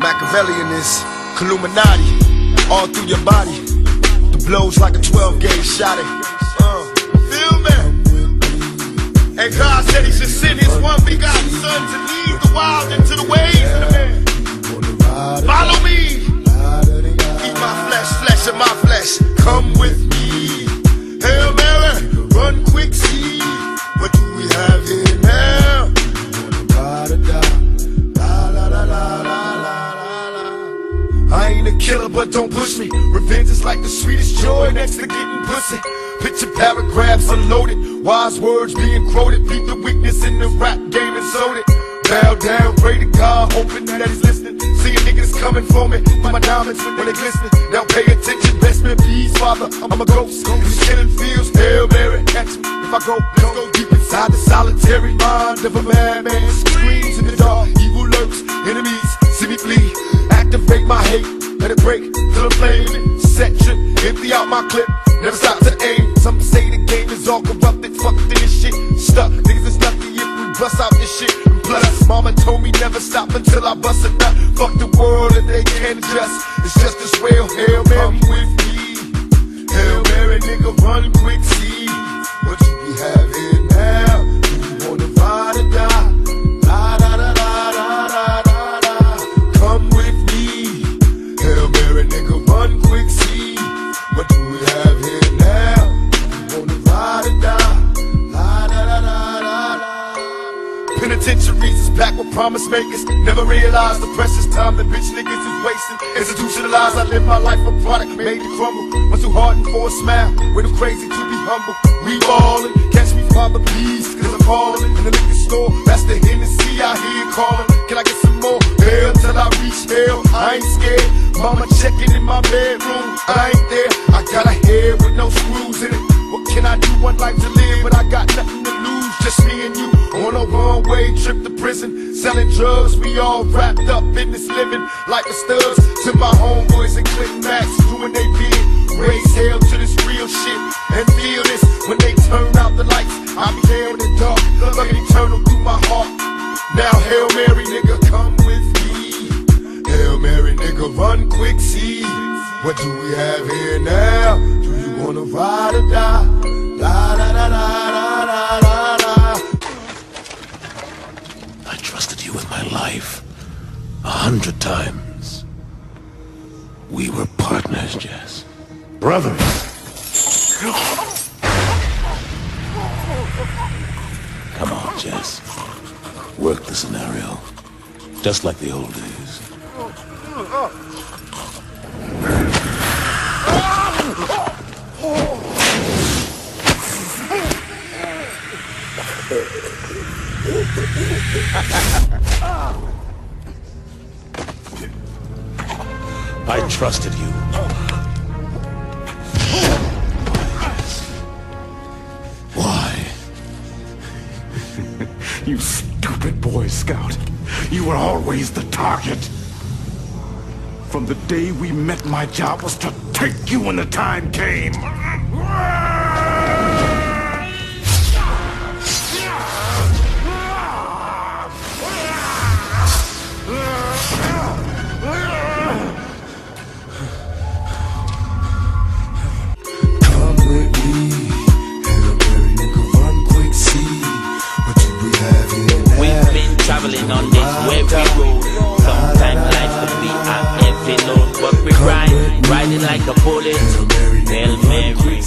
Machiavellian is Illuminati, all through your body. The blows like a 12-gauge shot it. Feel me? And God said he should send his one begotten son to lead the wild into the ways of the man. Follow me. Eat my flesh, flesh of my flesh. Come with me. Hail Mary, run quick, see. What do we have here now? I ain't a killer, but don't push me. Revenge is like the sweetest joy next to getting pussy. Picture paragraphs unloaded, wise words being quoted. Beat the weakness in the rap game and sold it. Bow down, pray to God, hoping that he's listening. Seeing niggas coming for me, my diamonds when they glisten. Now pay attention, best man, peace, father. I'm a ghost, these killing fields. Hail Mary, catch me if I go. Let's go deep inside the solitary mind of a madman. Screams in the dark, evil lurks, enemies see me flee. Activate my hate, let it break till the flame. Set trip, empty out my clip, never stop to aim. Some say the game is all corrupted, fucked in this shit. Stuck, niggas is lucky if we bust out this shit. And plus, mama told me never stop until I bust a nut. Fuck the world and they can't adjust. It's just as well. Hail Mary, come with me. Hail Mary, nigga, run quick, see what you be having now. Do you wanna ride or die? La da da da da da da da. Come with me. Hail Mary, nigga, run quick, see what do we have here now. Do you wanna ride or die? La da da da da da. Penitentiaries is packed with promise makers. Never realized the precious time that bitch niggas is wasting. Institutionalized, I live my life a product made to crumble. Was too hardened for a smile, way too crazy to be humble. We ballin', catch me father please, cause I'm callin'. In the liquor store, that's the Hennessy I hear callin'. Can I get some more? Hell till I reach hell, I ain't scared. Mama checking in my bedroom, I ain't there. I got a head with no screws in it. What can I do? One life to live, but I got nothing to lose. Just me and you on a one-way trip to prison. Selling drugs, we all wrapped up in this living like the studs. To my homeboys and Click Max doing they bid. Raise hell to this real shit and feel this. When they turn out the lights, I'll be there in the dark, looking eternal through my heart. Now Hail Mary, nigga, come with me. Hail Mary, nigga, run quick, see what do we have here now? Do you wanna ride or die? La da da da da da da da. I trusted you with my life 100 times. We were partners, Jess. Brothers. Come on, Jess. Work the scenario. Just like the old days. I trusted you. Why? You stupid Boy Scout. You were always the target. From the day we met, my job was to take you when the time came. Traveling on this wavy road. Sometimes life could be a heavy load, but we riding like a bullet. Hail Mary.